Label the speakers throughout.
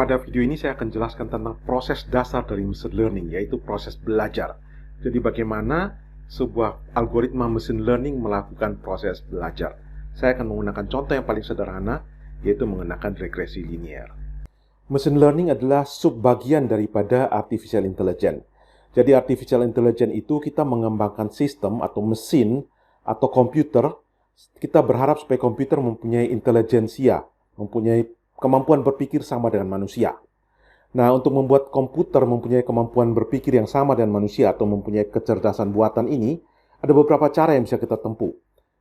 Speaker 1: Pada video ini saya akan jelaskan tentang proses dasar dari machine learning, yaitu proses belajar. Jadi bagaimana sebuah algoritma machine learning melakukan proses belajar. Saya akan menggunakan contoh yang paling sederhana, yaitu menggunakan regresi linear. Machine learning adalah subbagian daripada artificial intelligence. Jadi artificial intelligence itu kita mengembangkan sistem atau mesin atau komputer. Kita berharap supaya komputer mempunyai intelijensia, mempunyai kemampuan berpikir sama dengan manusia. Nah, untuk membuat komputer mempunyai kemampuan berpikir yang sama dengan manusia atau mempunyai kecerdasan buatan ini, ada beberapa cara yang bisa kita tempuh.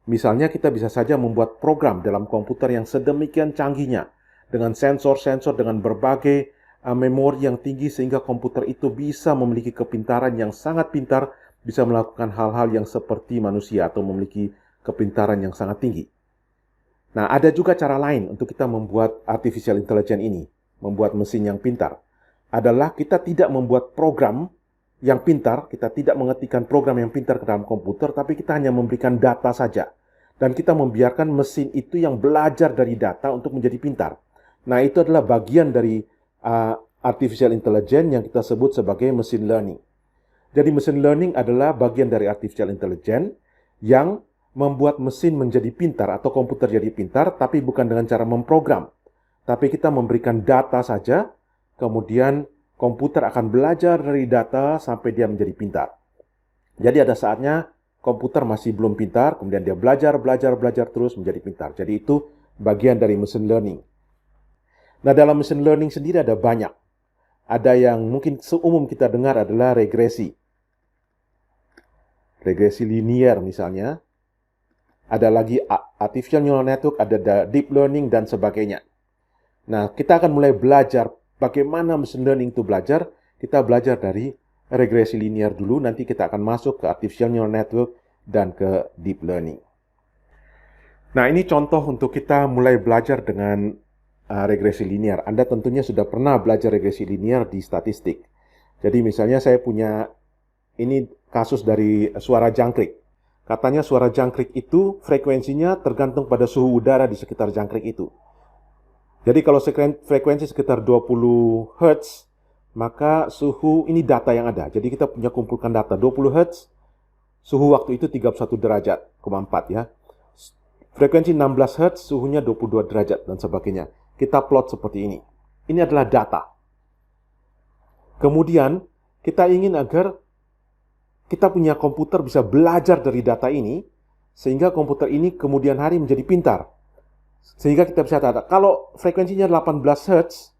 Speaker 1: Misalnya, kita bisa saja membuat program dalam komputer yang sedemikian canggihnya, dengan sensor-sensor, dengan berbagai memori yang tinggi, sehingga komputer itu bisa memiliki kepintaran yang sangat pintar, bisa melakukan hal-hal yang seperti manusia atau memiliki kepintaran yang sangat tinggi. Nah, ada juga cara lain untuk kita membuat artificial intelligence ini, membuat mesin yang pintar. Adalah kita tidak membuat program yang pintar, kita tidak mengetikkan program yang pintar ke dalam komputer, tapi kita hanya memberikan data saja. Dan kita membiarkan mesin itu yang belajar dari data untuk menjadi pintar. Nah, itu adalah bagian dari artificial intelligence yang kita sebut sebagai machine learning. Jadi machine learning adalah bagian dari artificial intelligence yang membuat mesin menjadi pintar atau komputer jadi pintar, tapi bukan dengan cara memprogram. Tapi kita memberikan data saja, kemudian komputer akan belajar dari data sampai dia menjadi pintar. Jadi ada saatnya komputer masih belum pintar, kemudian dia belajar terus menjadi pintar. Jadi itu bagian dari machine learning. Nah, dalam machine learning sendiri ada banyak. Ada yang mungkin seumum kita dengar adalah regresi. Regresi linear misalnya. Ada lagi artificial neural network, ada deep learning, dan sebagainya. Nah, kita akan mulai belajar bagaimana machine learning itu belajar. Kita belajar dari regresi linear dulu, nanti kita akan masuk ke artificial neural network dan ke deep learning. Nah, ini contoh untuk kita mulai belajar dengan regresi linear. Anda tentunya sudah pernah belajar regresi linear di statistik. Jadi misalnya saya punya, ini kasus dari suara jangkrik. Katanya suara jangkrik itu frekuensinya tergantung pada suhu udara di sekitar jangkrik itu. Jadi kalau frekuensi sekitar 20 Hz, maka suhu, ini data yang ada. Jadi kita punya kumpulkan data 20 Hz, suhu waktu itu 31 derajat, 4 ya. Frekuensi 16 Hz, suhunya 22 derajat, dan sebagainya. Kita plot seperti ini. Ini adalah data. Kemudian, kita ingin agar kita punya komputer bisa belajar dari data ini, sehingga komputer ini kemudian hari menjadi pintar. Sehingga kita bisa tahu, kalau frekuensinya 18 Hz,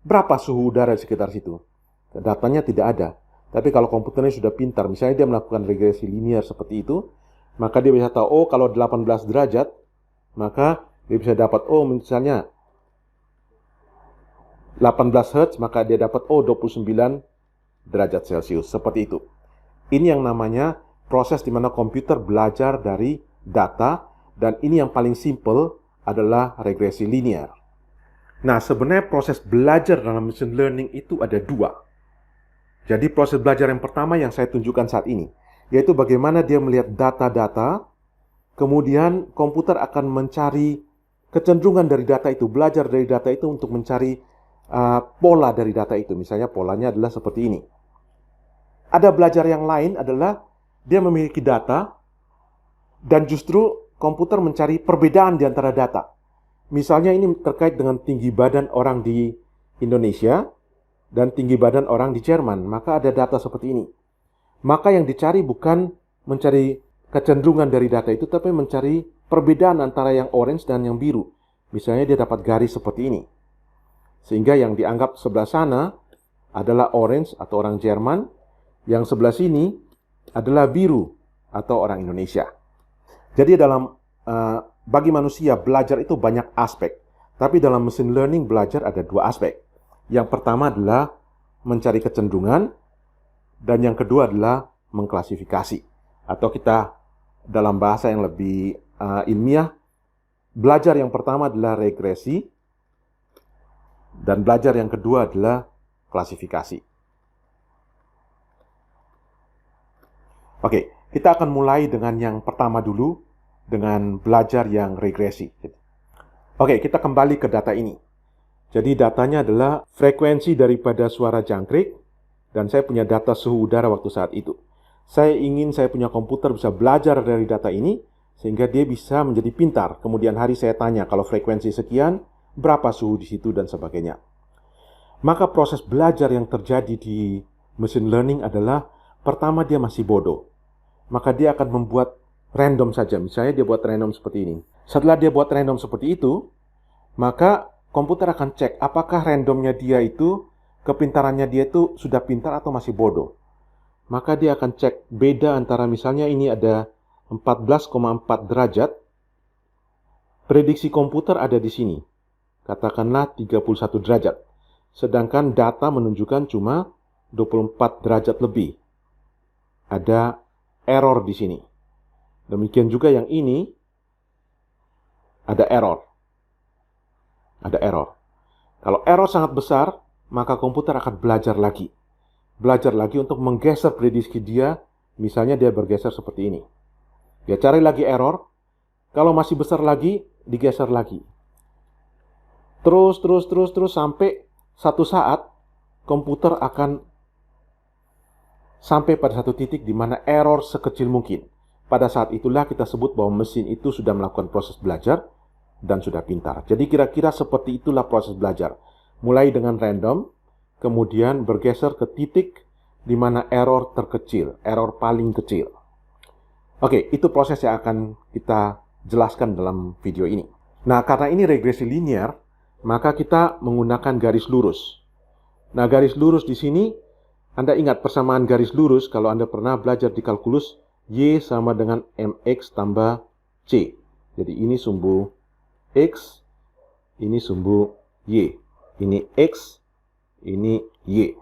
Speaker 1: berapa suhu udara di sekitar situ? Datanya tidak ada. Tapi kalau komputernya sudah pintar, misalnya dia melakukan regresi linear seperti itu, maka dia bisa tahu, oh kalau 18 derajat, maka dia bisa dapat, oh misalnya 18 Hz, maka dia dapat, oh 29 derajat Celcius. Seperti itu. Ini yang namanya proses di mana komputer belajar dari data, dan ini yang paling simple adalah regresi linear. Nah, sebenarnya proses belajar dalam machine learning itu ada dua. Jadi proses belajar yang pertama yang saya tunjukkan saat ini, yaitu bagaimana dia melihat data-data, kemudian komputer akan mencari kecenderungan dari data itu, belajar dari data itu untuk mencari pola dari data itu. Misalnya polanya adalah seperti ini. Ada belajar yang lain adalah dia memiliki data dan justru komputer mencari perbedaan di antara data. Misalnya ini terkait dengan tinggi badan orang di Indonesia dan tinggi badan orang di Jerman. Maka ada data seperti ini. Maka yang dicari bukan mencari kecenderungan dari data itu, tapi mencari perbedaan antara yang orange dan yang biru. Misalnya dia dapat garis seperti ini. Sehingga yang dianggap sebelah sana adalah orange atau orang Jerman, yang sebelah sini adalah biru atau orang Indonesia. Jadi dalam bagi manusia belajar itu banyak aspek, tapi dalam machine learning belajar ada dua aspek. Yang pertama adalah mencari kecenderungan, dan yang kedua adalah mengklasifikasi. Atau kita dalam bahasa yang lebih ilmiah, belajar yang pertama adalah regresi, dan belajar yang kedua adalah klasifikasi. Oke, kita akan mulai dengan yang pertama dulu, dengan belajar yang regresi. Oke, kita kembali ke data ini. Jadi datanya adalah frekuensi daripada suara jangkrik, dan saya punya data suhu udara waktu saat itu. Saya punya komputer bisa belajar dari data ini, sehingga dia bisa menjadi pintar. Kemudian hari saya tanya, kalau frekuensi sekian, berapa suhu di situ, dan sebagainya. Maka proses belajar yang terjadi di machine learning adalah, pertama dia masih bodoh. Maka dia akan membuat random saja. Misalnya dia buat random seperti ini. Setelah dia buat random seperti itu, maka komputer akan cek apakah randomnya dia itu, kepintarannya dia itu sudah pintar atau masih bodoh. Maka dia akan cek beda antara, misalnya ini ada 14,4 derajat. Prediksi komputer ada di sini. Katakanlah 31 derajat. Sedangkan data menunjukkan cuma 24 derajat lebih. Ada error di sini. Demikian juga yang ini, ada error. Ada error. Kalau error sangat besar, maka komputer akan belajar lagi. Belajar lagi untuk menggeser prediksi dia, misalnya dia bergeser seperti ini. Dia cari lagi error, kalau masih besar lagi, digeser lagi. Terus, sampai satu saat, komputer akan sampai pada satu titik di mana error sekecil mungkin. Pada saat itulah kita sebut bahwa mesin itu sudah melakukan proses belajar dan sudah pintar. Jadi kira-kira seperti itulah proses belajar. Mulai dengan random, kemudian bergeser ke titik di mana error terkecil, error paling kecil. Oke, itu proses yang akan kita jelaskan dalam video ini. Nah, karena ini regresi linear, maka kita menggunakan garis lurus. Nah, garis lurus di sini, Anda ingat persamaan garis lurus kalau Anda pernah belajar di kalkulus, Y sama dengan MX tambah C. Jadi ini sumbu X, ini sumbu Y. Ini X, ini Y.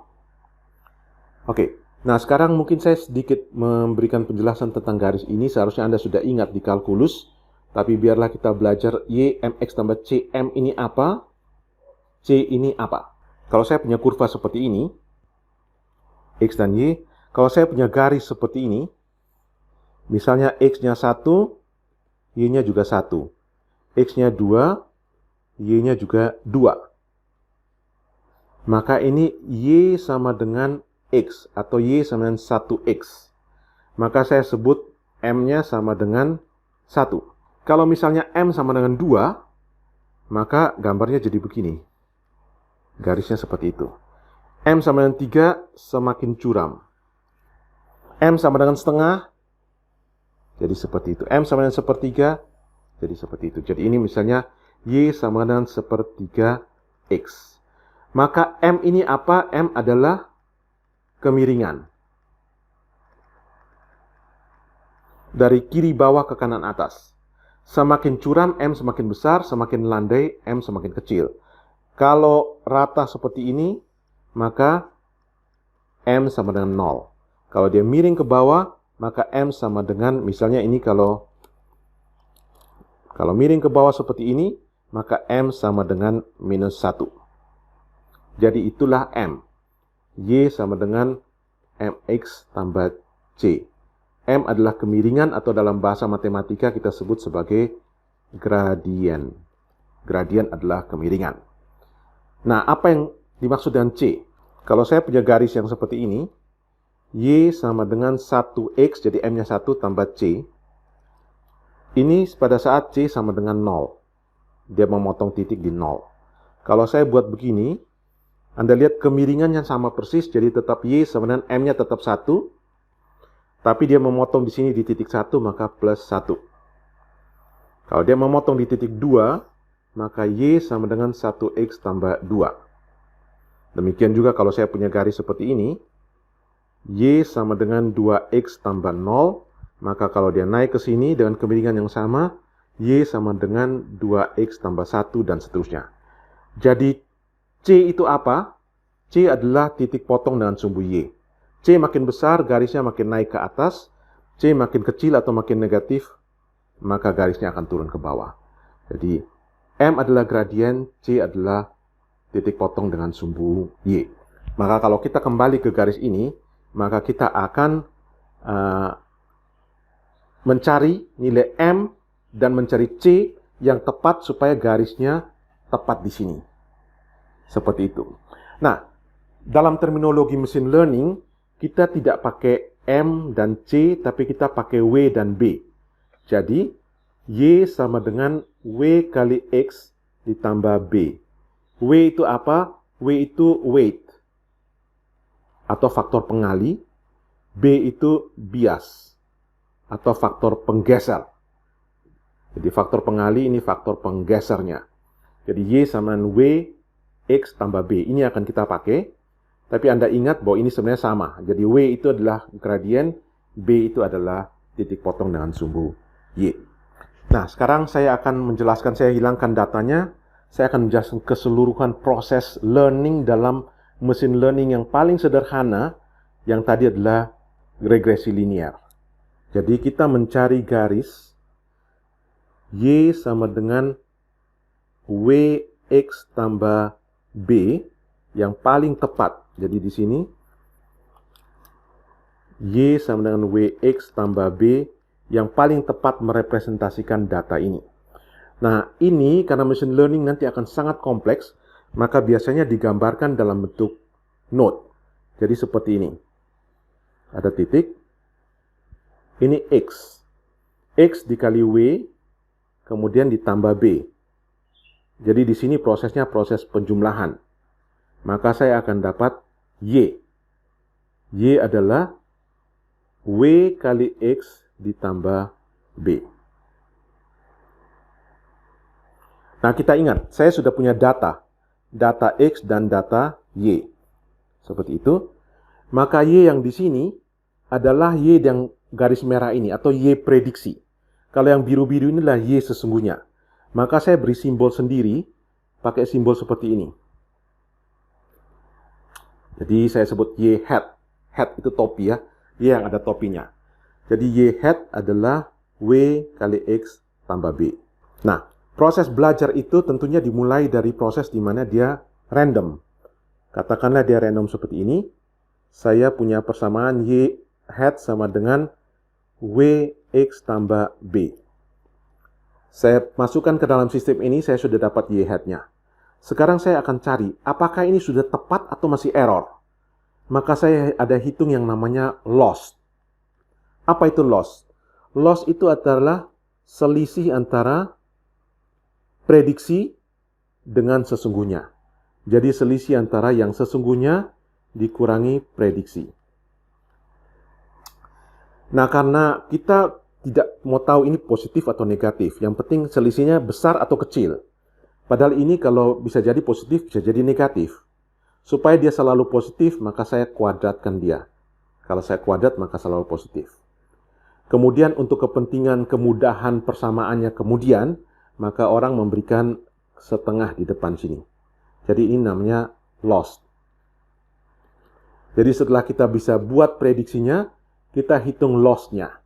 Speaker 1: Oke, nah sekarang mungkin saya sedikit memberikan penjelasan tentang garis ini. Seharusnya Anda sudah ingat di kalkulus, tapi biarlah kita belajar Y, MX tambah C. M ini apa? C ini apa? Kalau saya punya kurva seperti ini, X dan Y, kalau saya punya garis seperti ini, misalnya X-nya 1, Y-nya juga 1. X-nya 2, Y-nya juga 2. Maka ini Y sama dengan X, atau Y sama dengan 1X. Maka saya sebut M-nya sama dengan 1. Kalau misalnya M sama dengan 2, maka gambarnya jadi begini. Garisnya seperti itu. M sama dengan 3, semakin curam. M sama dengan setengah, jadi seperti itu. M sama dengan sepertiga, jadi seperti itu. Jadi ini misalnya Y sama dengan sepertiga X. Maka M ini apa? M adalah kemiringan. Dari kiri bawah ke kanan atas. Semakin curam, M semakin besar. Semakin landai, M semakin kecil. Kalau rata seperti ini, maka M sama dengan 0. Kalau dia miring ke bawah, maka M sama dengan, misalnya ini kalau miring ke bawah seperti ini, maka M sama dengan minus 1. Jadi itulah M. Y sama dengan MX tambah C. M adalah kemiringan, atau dalam bahasa matematika kita sebut sebagai gradien. Gradien adalah kemiringan. Nah, apa yang dimaksud dengan C? Kalau saya punya garis yang seperti ini, Y sama dengan 1X, jadi M-nya 1 tambah C. Ini pada saat C sama dengan 0. Dia memotong titik di 0. Kalau saya buat begini, Anda lihat kemiringannya sama persis, jadi tetap Y sama dengan M-nya tetap 1. Tapi dia memotong di sini di titik 1, maka plus 1. Kalau dia memotong di titik 2, maka Y sama dengan 1X tambah 2. Demikian juga kalau saya punya garis seperti ini, Y sama dengan 2X tambah 0, maka kalau dia naik ke sini dengan kemiringan yang sama, Y sama dengan 2X tambah 1 dan seterusnya. Jadi C itu apa? C adalah titik potong dengan sumbu Y. C makin besar, garisnya makin naik ke atas. C makin kecil atau makin negatif, maka garisnya akan turun ke bawah. Jadi M adalah gradien, C adalah titik potong dengan sumbu Y. Maka kalau kita kembali ke garis ini, maka kita akan mencari nilai M dan mencari C yang tepat supaya garisnya tepat di sini. Seperti itu. Nah, dalam terminologi machine learning, kita tidak pakai M dan C, tapi kita pakai W dan B. Jadi, Y sama dengan W kali X ditambah B. W itu apa? W itu weight atau faktor pengali. B itu bias atau faktor penggeser. Jadi faktor pengali ini faktor penggesernya. Jadi Y sama dengan W X tambah B. Ini akan kita pakai. Tapi Anda ingat bahwa ini sebenarnya sama. Jadi W itu adalah gradien, B itu adalah titik potong dengan sumbu Y. Nah, sekarang saya akan menjelaskan, saya hilangkan datanya. Saya akan menjelaskan keseluruhan proses learning dalam machine learning yang paling sederhana, yang tadi adalah regresi linear. Jadi kita mencari garis Y sama dengan WX tambah B yang paling tepat. Jadi di sini Y sama dengan WX tambah B yang paling tepat merepresentasikan data ini. Nah, ini karena machine learning nanti akan sangat kompleks, maka biasanya digambarkan dalam bentuk node. Jadi seperti ini. Ada titik. Ini X. X dikali W, kemudian ditambah B. Jadi di sini prosesnya proses penjumlahan. Maka saya akan dapat Y. Y adalah W kali X ditambah B. Nah, kita ingat, saya sudah punya data X dan data Y. Seperti itu. Maka Y yang di sini adalah Y yang garis merah ini, atau Y prediksi. Kalau yang biru-biru inilah Y sesungguhnya. Maka saya beri simbol sendiri, pakai simbol seperti ini. Jadi saya sebut Y hat. Hat itu topi ya, Y yang ada topinya. Jadi Y hat adalah W kali X tambah B. Nah, proses belajar itu tentunya dimulai dari proses di mana dia random. Katakanlah dia random seperti ini. Saya punya persamaan Y hat sama dengan WX tambah B. Saya masukkan ke dalam sistem ini, saya sudah dapat Y hat-nya. Sekarang saya akan cari, apakah ini sudah tepat atau masih error. Maka saya ada hitung yang namanya loss. Apa itu loss? Loss itu adalah selisih antara prediksi dengan sesungguhnya. Jadi selisih antara yang sesungguhnya dikurangi prediksi. Nah, karena kita tidak mau tahu ini positif atau negatif, yang penting selisihnya besar atau kecil. Padahal ini kalau bisa jadi positif, bisa jadi negatif. Supaya dia selalu positif, maka saya kuadratkan dia. Kalau saya kuadrat, maka selalu positif. Kemudian untuk kepentingan kemudahan persamaannya kemudian, maka orang memberikan setengah di depan sini. Jadi ini namanya loss. Jadi setelah kita bisa buat prediksinya, kita hitung loss-nya.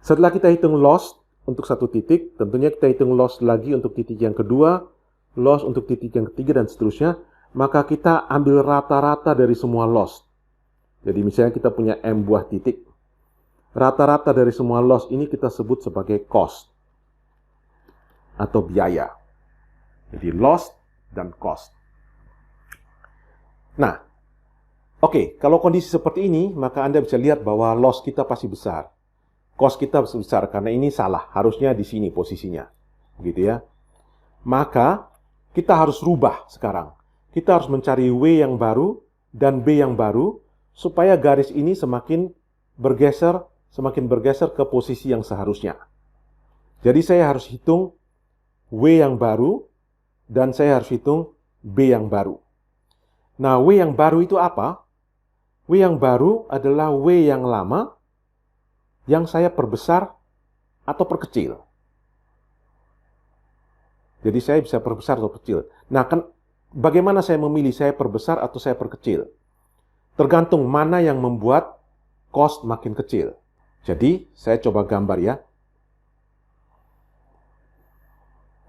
Speaker 1: Setelah kita hitung loss untuk satu titik, tentunya kita hitung loss lagi untuk titik yang kedua, loss untuk titik yang ketiga, dan seterusnya. Maka kita ambil rata-rata dari semua loss. Jadi misalnya kita punya M buah titik. Rata-rata dari semua loss ini kita sebut sebagai cost atau biaya. Jadi loss dan cost. Nah, oke, kalau kondisi seperti ini, maka Anda bisa lihat bahwa loss kita pasti besar. Cost kita besar karena ini salah, harusnya di sini posisinya. Begitu ya. Maka kita harus rubah sekarang. Kita harus mencari W yang baru dan B yang baru supaya garis ini semakin bergeser ke posisi yang seharusnya. Jadi saya harus hitung W yang baru dan saya harus hitung B yang baru. Nah, W yang baru itu apa? W yang baru adalah W yang lama yang saya perbesar atau perkecil. Jadi saya bisa perbesar atau kecil. Nah, kan bagaimana saya memilih saya perbesar atau saya perkecil? Tergantung mana yang membuat cost makin kecil. Jadi, saya coba gambar ya.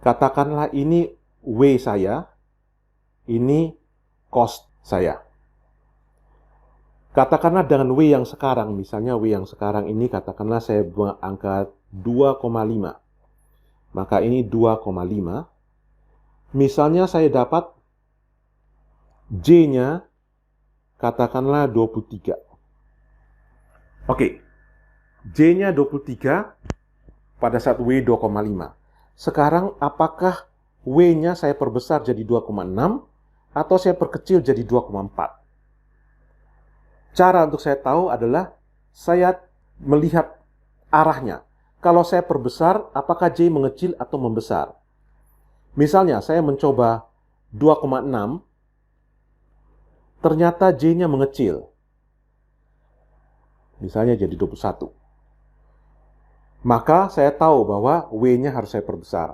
Speaker 1: Katakanlah ini W saya, ini cost saya. Katakanlah dengan W yang sekarang, misalnya W yang sekarang ini katakanlah saya buat angka 2,5. Maka ini 2,5. Misalnya saya dapat J-nya katakanlah 23. Oke, J-nya 23 pada saat W 2,5. Sekarang apakah W-nya saya perbesar jadi 2,6 atau saya perkecil jadi 2,4? Cara untuk saya tahu adalah saya melihat arahnya. Kalau saya perbesar, apakah J mengecil atau membesar? Misalnya saya mencoba 2,6, ternyata J-nya mengecil. Misalnya jadi 21. Maka saya tahu bahwa W-nya harus saya perbesar.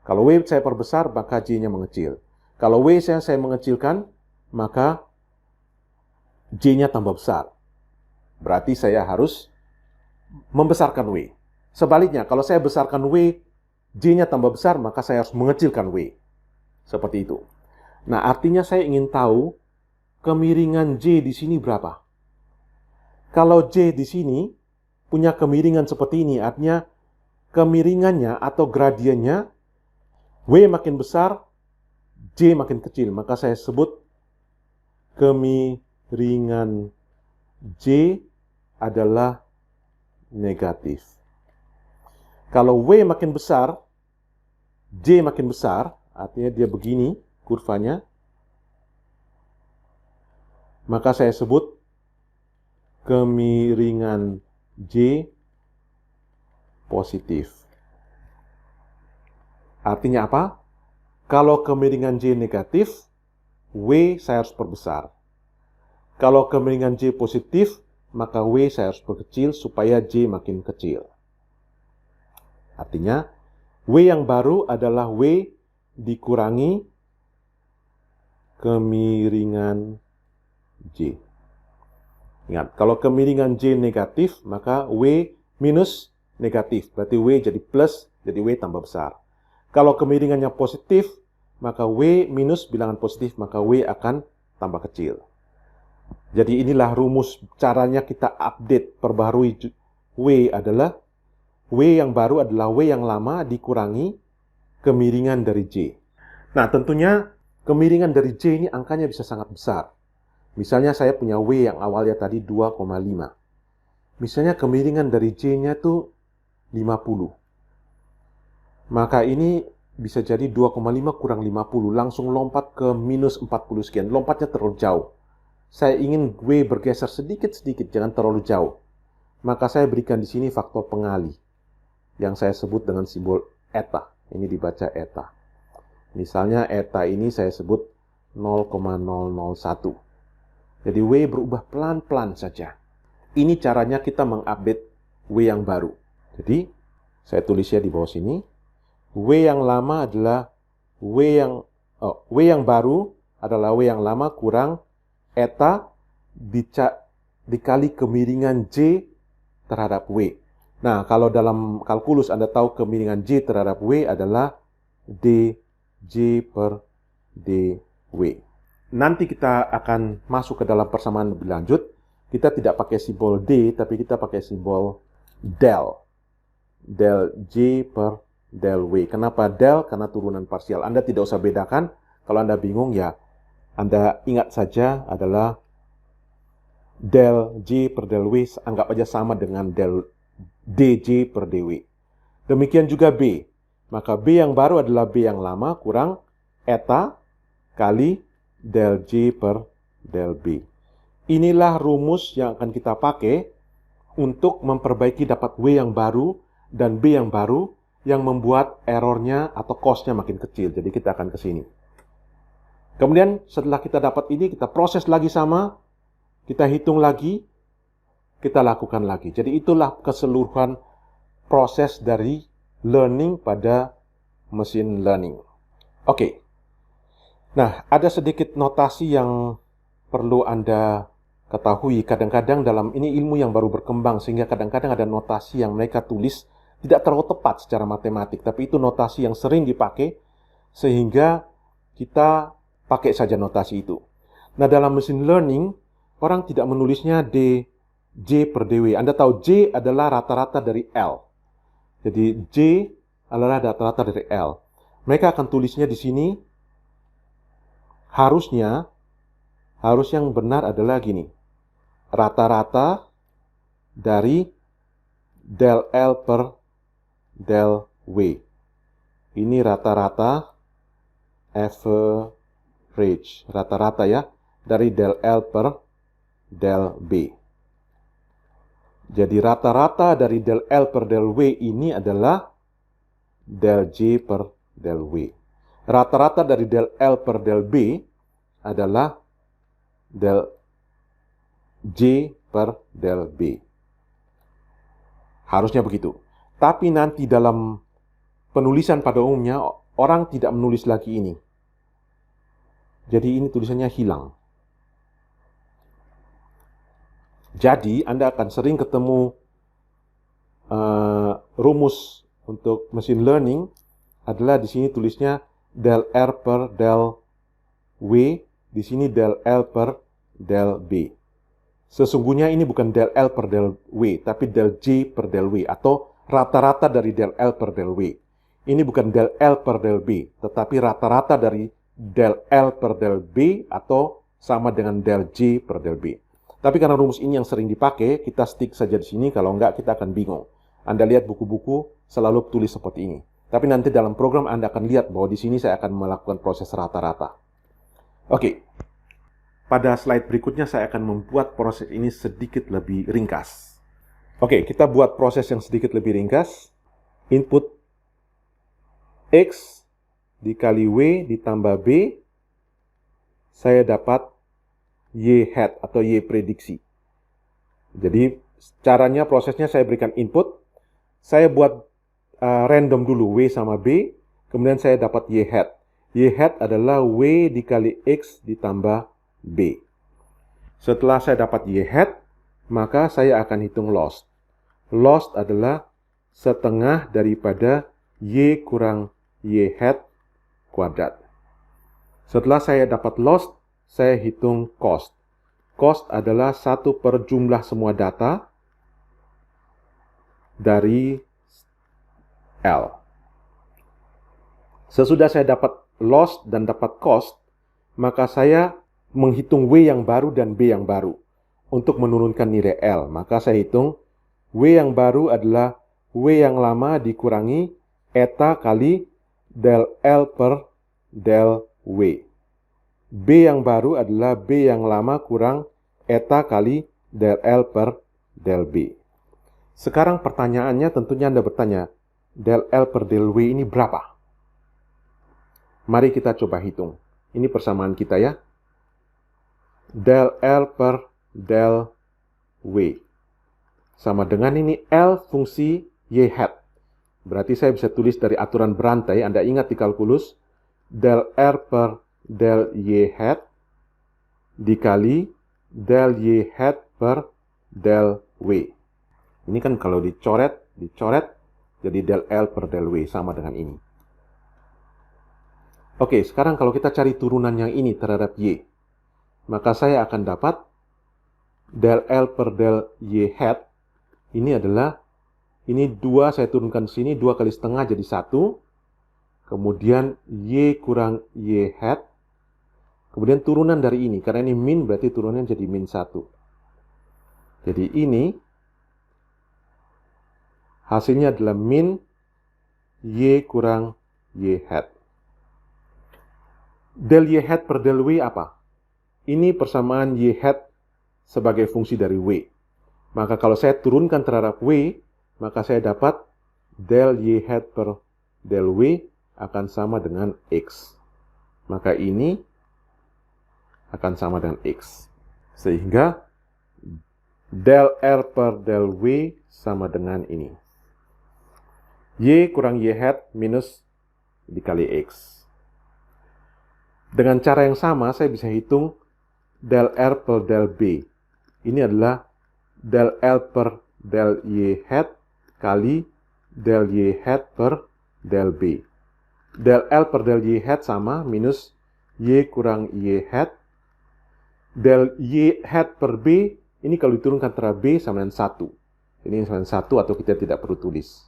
Speaker 1: Kalau W saya perbesar, maka J-nya mengecil. Kalau W saya mengecilkan, maka J-nya tambah besar. Berarti saya harus membesarkan W. Sebaliknya, kalau saya besarkan W, J-nya tambah besar, maka saya harus mengecilkan W. Seperti itu. Nah, artinya saya ingin tahu kemiringan J di sini berapa. Kalau J di sini punya kemiringan seperti ini, artinya kemiringannya atau gradiennya W makin besar, J makin kecil. Maka saya sebut kemiringan J adalah negatif. Kalau W makin besar, J makin besar, artinya dia begini kurvanya, maka saya sebut kemiringan J positif. Artinya apa? Kalau kemiringan J negatif, W saya harus perbesar. Kalau kemiringan J positif, maka W saya harus perkecil supaya J makin kecil. Artinya, W yang baru adalah W dikurangi kemiringan J. Ingat, kalau kemiringan J negatif, maka W minus negatif. Berarti W jadi plus, jadi W tambah besar. Kalau kemiringannya positif, maka W minus bilangan positif, maka W akan tambah kecil. Jadi inilah rumus caranya kita update, perbaharui W adalah W yang baru adalah W yang lama dikurangi kemiringan dari J. Nah, tentunya kemiringan dari J ini angkanya bisa sangat besar. Misalnya saya punya W yang awalnya tadi 2,5. Misalnya kemiringan dari J-nya itu 50. Maka ini bisa jadi 2,5 kurang 50. Langsung lompat ke minus 40 sekian. Lompatnya terlalu jauh. Saya ingin W bergeser sedikit-sedikit, jangan terlalu jauh. Maka saya berikan di sini faktor pengali. Yang saya sebut dengan simbol eta. Ini dibaca eta. Misalnya eta ini saya sebut 0,001. Jadi W berubah pelan-pelan saja. Ini caranya kita mengupdate W yang baru. Jadi, saya tulis ya di bawah sini. W yang lama adalah W yang baru adalah W yang lama kurang eta dikali kemiringan J terhadap W. Nah, kalau dalam kalkulus Anda tahu kemiringan J terhadap W adalah dJ per dW. Nanti kita akan masuk ke dalam persamaan lebih lanjut. Kita tidak pakai simbol D, tapi kita pakai simbol del. Del J per del W. Kenapa del? Karena turunan parsial. Anda tidak usah bedakan. Kalau Anda bingung, ya Anda ingat saja adalah del J per del W, anggap aja sama dengan del dJ per dW. Demikian juga B. Maka B yang baru adalah B yang lama kurang eta kali del J per del B. Inilah rumus yang akan kita pakai untuk memperbaiki dapat W yang baru dan B yang baru yang membuat errornya atau cost-nya makin kecil. Jadi kita akan ke sini. Kemudian setelah kita dapat ini, kita proses lagi sama, kita hitung lagi, kita lakukan lagi. Jadi itulah keseluruhan proses dari learning pada machine learning. Oke. Nah, ada sedikit notasi yang perlu Anda ketahui. Kadang-kadang dalam ini ilmu yang baru berkembang, sehingga kadang-kadang ada notasi yang mereka tulis tidak terlalu tepat secara matematik, tapi itu notasi yang sering dipakai, sehingga kita pakai saja notasi itu. Nah, dalam machine learning, orang tidak menulisnya dJ per dW. Anda tahu J adalah rata-rata dari L. Jadi J adalah rata-rata dari L. Mereka akan tulisnya di sini. Harus yang benar adalah gini. Rata-rata dari del L per del W. Ini rata-rata, average. Rata-rata ya, dari del L per del B. Jadi rata-rata dari del L per del W ini adalah del J per del W. Rata-rata dari del L per del B adalah del J per del B. Harusnya begitu. Tapi nanti dalam penulisan pada umumnya, orang tidak menulis lagi ini. Jadi ini tulisannya hilang. Jadi Anda akan sering ketemu rumus untuk machine learning adalah di sini tulisnya del R per del W, di sini del L per del B. Sesungguhnya ini bukan del L per del W, tapi del J per del W, atau rata-rata dari del L per del W. Ini bukan del L per del B, tetapi rata-rata dari del L per del B, atau sama dengan del J per del B. Tapi karena rumus ini yang sering dipakai, kita stick saja di sini, kalau enggak kita akan bingung. Anda lihat buku-buku selalu tulis seperti ini. Tapi nanti dalam program Anda akan lihat bahwa di sini saya akan melakukan proses rata-rata. Oke. Pada slide berikutnya saya akan membuat proses ini sedikit lebih ringkas. Oke, kita buat proses yang sedikit lebih ringkas. Input X dikali W ditambah B, saya dapat Y hat atau Y prediksi. Jadi caranya, prosesnya saya berikan input, saya buat random dulu W sama B, kemudian saya dapat Y hat. Y hat adalah W dikali X ditambah B. Setelah saya dapat Y hat, maka saya akan hitung loss. Loss adalah setengah daripada Y kurang Y hat kuadrat. Setelah saya dapat loss, saya hitung cost. Cost adalah 1 per jumlah semua data dari L. Sesudah saya dapat loss dan dapat cost, maka saya menghitung W yang baru dan B yang baru untuk menurunkan nilai L. Maka saya hitung W yang baru adalah W yang lama dikurangi eta kali del L per del W. B yang baru adalah B yang lama kurang eta kali del L per del B. Sekarang pertanyaannya, tentunya Anda bertanya, del L per del W ini berapa? Mari kita coba hitung. Ini persamaan kita ya. Del L per del W sama dengan ini L fungsi Y hat. Berarti saya bisa tulis dari aturan berantai. Anda ingat di kalkulus, del R per del Y hat dikali del Y hat per del W. Ini kan kalau dicoret, jadi del L per del W sama dengan ini. Oke, sekarang kalau kita cari turunan yang ini terhadap Y, maka saya akan dapat del L per del Y hat. Ini adalah, ini 2 saya turunkan ke sini, 2 kali setengah jadi 1. Kemudian Y kurang Y hat. Kemudian turunan dari ini, karena ini min berarti turunannya jadi min 1. Jadi ini hasilnya adalah min Y kurang Y hat. Del Y hat per del W apa? Ini persamaan Y hat sebagai fungsi dari W. Maka kalau saya turunkan terhadap W, maka saya dapat del Y hat per del W akan sama dengan X. Maka ini akan sama dengan X. Sehingga del R per del W sama dengan ini. Y kurang Y hat minus dikali X. Dengan cara yang sama, saya bisa hitung del R per del B. Ini adalah del L per del Y hat kali del Y hat per del B. Del L per del Y hat sama minus Y kurang Y hat. Del Y hat per B, ini kalau diturunkan terhadap B sama dengan 1. Ini sama dengan 1 atau kita tidak perlu tulis.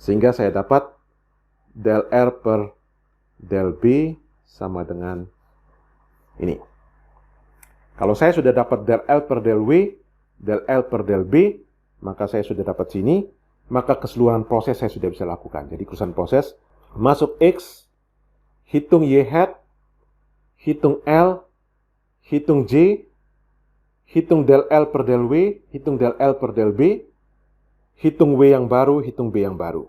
Speaker 1: Sehingga saya dapat del R per del B sama dengan ini. Kalau saya sudah dapat del L per del W, del L per del B, maka saya sudah dapat sini, maka keseluruhan proses saya sudah bisa lakukan. Jadi keseluruhan proses, masuk X, hitung Y hat, hitung L, hitung J, hitung del L per del W, hitung del L per del B, hitung W yang baru, hitung B yang baru.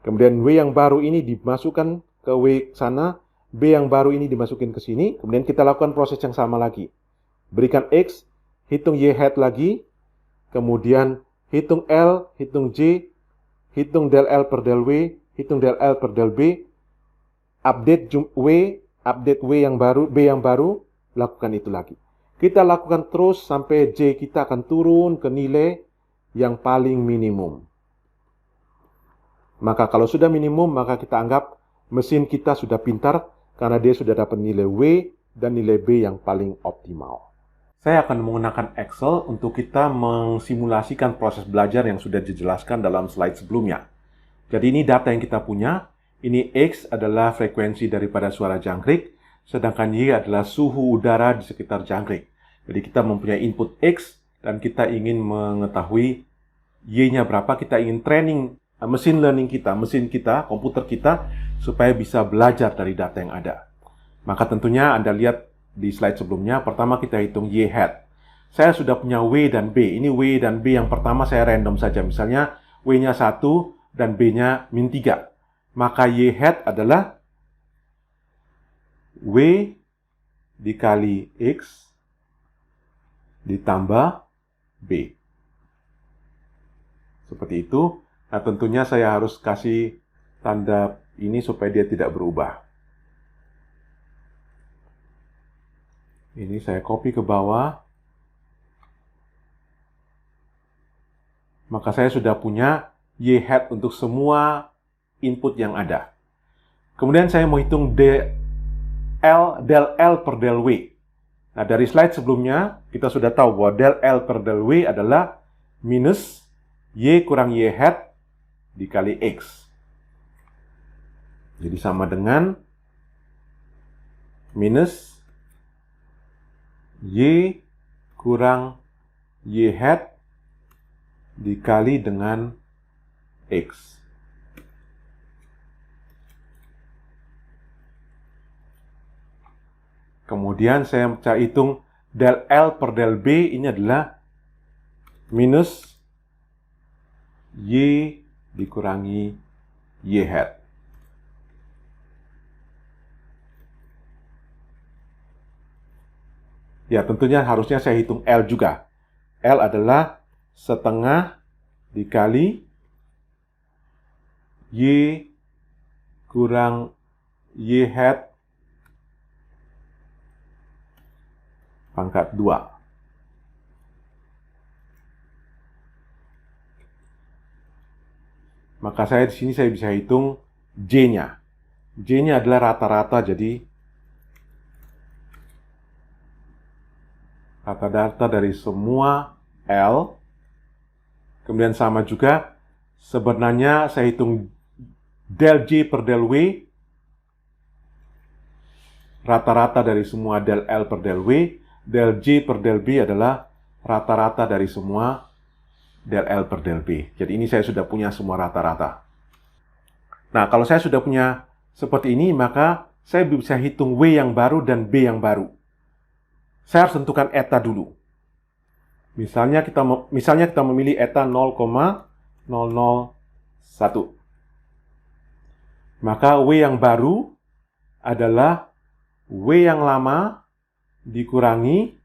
Speaker 1: Kemudian W yang baru ini dimasukkan ke W sana, B yang baru ini dimasukin ke sini, kemudian kita lakukan proses yang sama lagi. Berikan X, hitung Y hat lagi, kemudian hitung L, hitung J, hitung del L per del W, hitung del L per del B, update W yang baru, B yang baru, lakukan itu lagi. Kita lakukan terus sampai J kita akan turun ke nilai yang paling minimum. Maka kalau sudah minimum, maka kita anggap mesin kita sudah pintar karena dia sudah dapat nilai W dan nilai B yang paling optimal. Saya akan menggunakan Excel untuk kita mensimulasikan proses belajar yang sudah dijelaskan dalam slide sebelumnya. Jadi ini data yang kita punya. Ini X adalah frekuensi daripada suara jangkrik, sedangkan Y adalah suhu udara di sekitar jangkrik. Jadi kita mempunyai input X dan kita ingin mengetahui Y-nya berapa. Kita ingin training mesin learning kita, komputer kita, supaya bisa belajar dari data yang ada. Maka tentunya Anda lihat di slide sebelumnya, pertama kita hitung Y hat. Saya sudah punya W dan B. Ini W dan B yang pertama saya random saja. Misalnya W-nya 1 dan B-nya min 3. Maka Y hat adalah W dikali X ditambah B. Seperti itu. Nah, tentunya saya harus kasih tanda ini supaya dia tidak berubah. Ini saya copy ke bawah. Maka saya sudah punya Y hat untuk semua input yang ada. Kemudian saya mau hitung del L per del W. Nah, dari slide sebelumnya kita sudah tahu bahwa del L per del W adalah minus Y kurang Y hat dikali X. Jadi sama dengan minus Y kurang Y hat dikali dengan X. Kemudian saya hitung del L per del B ini adalah minus Y dikurangi Y hat. Ya, tentunya harusnya saya hitung L juga. L adalah setengah dikali Y kurang Y hat pangkat 2. Maka di sini saya bisa hitung J-nya. J-nya adalah rata-rata, jadi rata-rata dari semua L. Kemudian sama juga, sebenarnya saya hitung del J per del W. Rata-rata dari semua del L per del W. Del J per del B adalah rata-rata dari semua del L per del B. Jadi ini saya sudah punya semua rata-rata. Nah, kalau saya sudah punya seperti ini, maka saya bisa hitung W yang baru dan B yang baru. Saya harus tentukan eta dulu. Misalnya kita memilih eta 0,001. Maka W yang baru adalah W yang lama dikurangi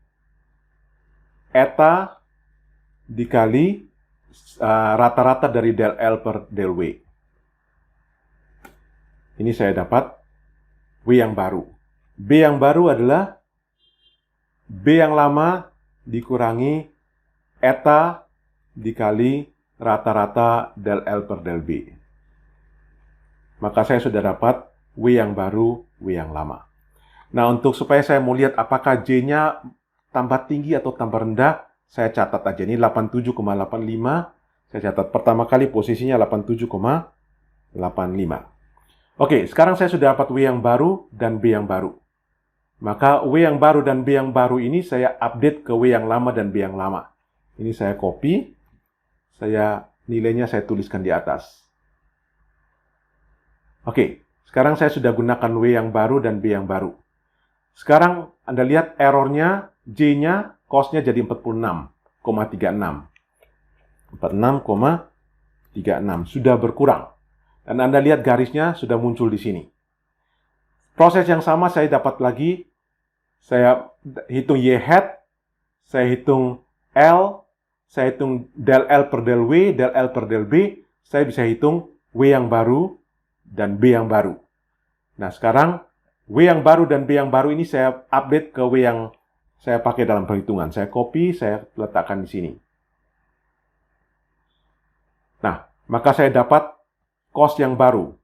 Speaker 1: eta dikali rata-rata dari del L per del W. Ini saya dapat W yang baru. B yang baru adalah B yang lama dikurangi eta dikali rata-rata del L per del B. Maka saya sudah dapat W yang baru, W yang lama. Nah, untuk supaya saya mau lihat apakah J-nya tambah tinggi atau tambah rendah, saya catat aja. Ini 87,85. Saya catat pertama kali posisinya 87,85. Oke, sekarang saya sudah dapat W yang baru dan B yang baru. Maka W yang baru dan B yang baru ini saya update ke W yang lama dan B yang lama. Ini saya copy, nilainya saya tuliskan di atas. Oke, sekarang saya sudah gunakan W yang baru dan B yang baru. Sekarang Anda lihat errornya, J-nya, cost-nya jadi 46,36. 46,36 sudah berkurang. Dan Anda lihat garisnya sudah muncul di sini. Proses yang sama saya dapat lagi. Saya hitung Y hat, saya hitung L, saya hitung del L per del W, del L per del B. Saya bisa hitung W yang baru dan B yang baru. Nah, sekarang W yang baru dan B yang baru ini saya update ke W yang saya pakai dalam perhitungan. Saya copy, saya letakkan di sini. Nah, maka saya dapat cost yang baru.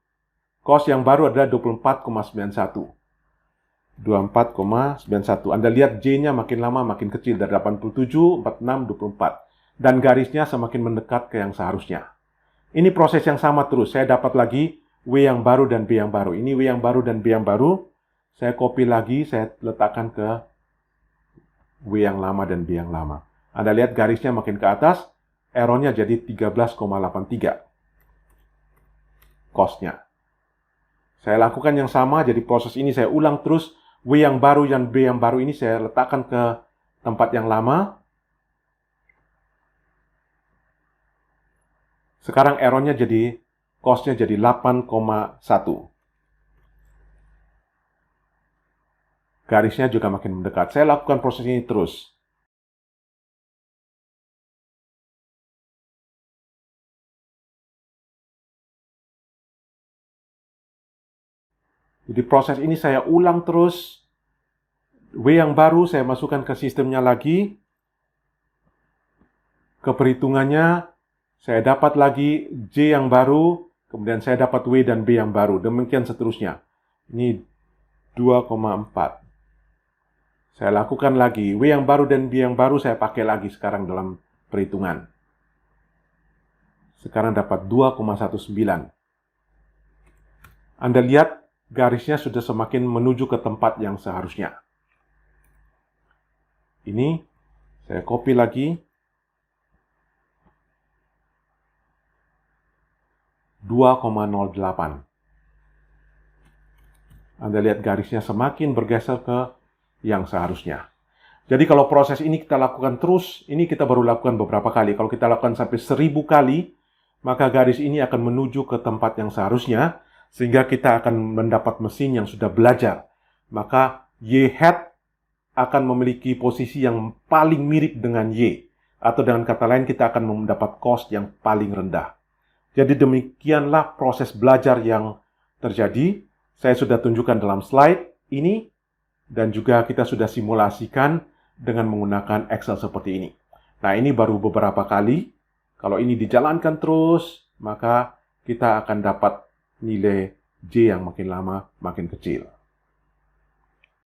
Speaker 1: Cost yang baru adalah 24,91. 24,91. Anda lihat J-nya makin lama makin kecil dari 87, 46, 24. Dan garisnya semakin mendekat ke yang seharusnya. Ini proses yang sama terus. Saya dapat lagi W yang baru dan B yang baru. Ini W yang baru dan B yang baru. Saya copy lagi, saya letakkan ke W yang lama dan B yang lama. Anda lihat garisnya makin ke atas, errornya jadi 13,83. Cost-nya. Saya lakukan yang sama, jadi proses ini saya ulang terus. W yang baru dan B yang baru ini saya letakkan ke tempat yang lama. Sekarang errornya jadi, cost-nya jadi 8,1. Garisnya juga makin mendekat. Saya lakukan proses ini terus. Jadi proses ini saya ulang terus. W yang baru saya masukkan ke sistemnya lagi. Ke perhitungannya, saya dapat lagi J yang baru, kemudian saya dapat W dan B yang baru. Demikian seterusnya. Ini 2,4. Saya lakukan lagi. W yang baru dan B yang baru saya pakai lagi sekarang dalam perhitungan. Sekarang dapat 2,19. Anda lihat garisnya sudah semakin menuju ke tempat yang seharusnya. Ini saya copy lagi. 2,08. Anda lihat garisnya semakin bergeser ke yang seharusnya. Jadi kalau proses ini kita lakukan terus, ini kita baru lakukan beberapa kali. Kalau kita lakukan sampai 1000 kali, maka garis ini akan menuju ke tempat yang seharusnya, sehingga kita akan mendapat mesin yang sudah belajar. Maka Y hat akan memiliki posisi yang paling mirip dengan Y. Atau dengan kata lain, kita akan mendapat cost yang paling rendah. Jadi demikianlah proses belajar yang terjadi. Saya sudah tunjukkan dalam slide ini. Dan juga kita sudah simulasikan dengan menggunakan Excel seperti ini. Nah, ini baru beberapa kali. Kalau ini dijalankan terus, maka kita akan dapat nilai J yang makin lama makin kecil.